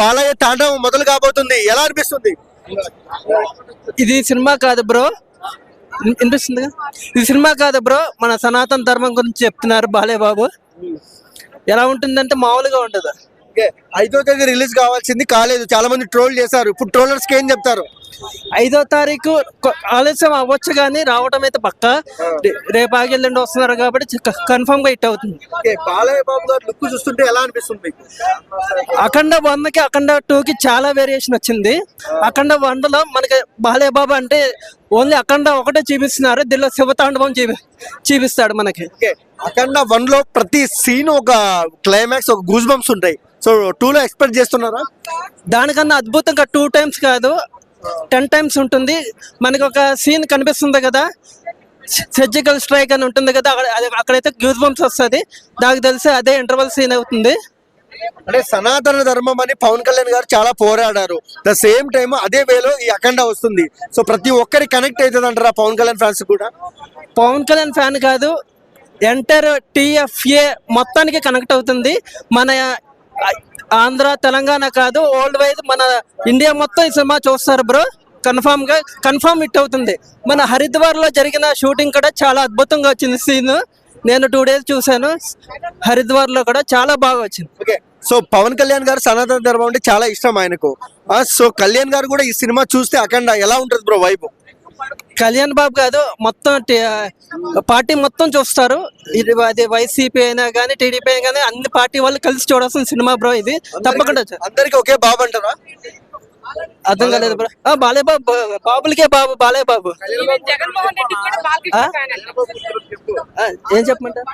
బాలయ్య తాండవం మొదలు కాబోతుంది, ఎలా అనిపిస్తుంది? ఇది సినిమా కాదు బ్రో, వినిపిస్తుంది. ఇది సినిమా కాదు బ్రో, మన సనాతన ధర్మం గురించి చెప్తున్నారు బాలయ్య బాబు. ఎలా ఉంటుందంటే మామూలుగా ఉండదు. 5వ తేదీ రిలీజ్ కావాల్సింది కాలేదు, చాలా మంది ట్రోల్ చేశారు. ఇప్పుడు ట్రోలర్స్ కి ఏం చెప్తారు? 5వ తారీఖు ఆలస్యం అవ్వచ్చు కానీ రావటం అయితే పక్క. రేపు ఆగెల్లండి వస్తున్నారు కాబట్టి కన్ఫర్మ్ గా హిట్ అవుతుంది. బాలయ్య బాబు గారు లుక్ చూస్తుంటే ఎలా అనిపిస్తుంది? అఖండ 1కి అఖండ 2కి చాలా వేరియేషన్ వచ్చింది. అఖండ 1లో మనకి బాలయ్య బాబు అంటే ఓన్లీ అఖండ ఒకటే చూపిస్తున్నారు, దీనిలో శివతాండవం చూపిస్తాడు మనకి. అఖండ 1 లో ప్రతి సీన్ ఒక క్లైమాక్స్, ఒక గూస్ బంప్స్ ఉంటాయి. సో 2 లో ఎక్స్పెక్ట్ చేస్తున్నారా? దానికన్నా అద్భుతంగా 2 times కాదు 10 times ఉంటుంది. మనకి ఒక సీన్ కనిపిస్తుంది కదా, సర్జికల్ స్ట్రైక్ అని ఉంటుంది కదా, అక్కడైతే గూస్ బంప్స్ వస్తుంది. నాకు తెలిసి అదే ఇంటర్వల్ సీన్ అవుతుంది. అంటే సనాతన ధర్మం అని పవన్ కళ్యాణ్ గారు చాలా పోరాడారు. ద సేమ్ టైం అదే వేలో ఈ అఖండ వస్తుంది. సో ప్రతి ఒక్కరి కనెక్ట్ అవుతుంది అంటారా పవన్ కళ్యాణ్ ఫ్యాన్స్ కూడా? పవన్ కళ్యాణ్ ఫ్యాన్ కాదు, ఎంటైర్ TFA మొత్తానికి కనెక్ట్ అవుతుంది. మన ఆంధ్ర తెలంగాణ కాదు, వరల్డ్ వైడ్ మన ఇండియా మొత్తం ఈ సినిమా చూస్తారు బ్రో. కన్ఫర్మ్ హిట్ అవుతుంది. మన హరిద్వార్ లో జరిగిన షూటింగ్ కూడా చాలా అద్భుతంగా వచ్చింది సీన్. నేను 2 days చూశాను, హరిద్వార్ లో కూడా చాలా బాగా వచ్చింది. ఓకే, సో పవన్ కళ్యాణ్ గారు సనాతన ధర్మం అంటే చాలా ఇష్టం ఆయనకు. సో కళ్యాణ్ గారు కూడా ఈ సినిమా చూస్తే అఖండ ఎలా ఉంటుంది బ్రో వైబ్? కళ్యాణ్ బాబు కాదు, మొత్తం పార్టీ మొత్తం చూస్తారు. అది వైసీపీ అయినా కానీ టీడీపీ అయినా కానీ అన్ని పార్టీ వాళ్ళు కలిసి చూడాల్సిన సినిమా బ్రో ఇది. తప్పకుండా అందరికి ఒకే బాబు అంటారా? అర్థం కాలేదు బ్రో. బాలయ్య బాబు, బాబులకే బాబు బాలయ్య బాబు. ఏం చెప్పమంటారు?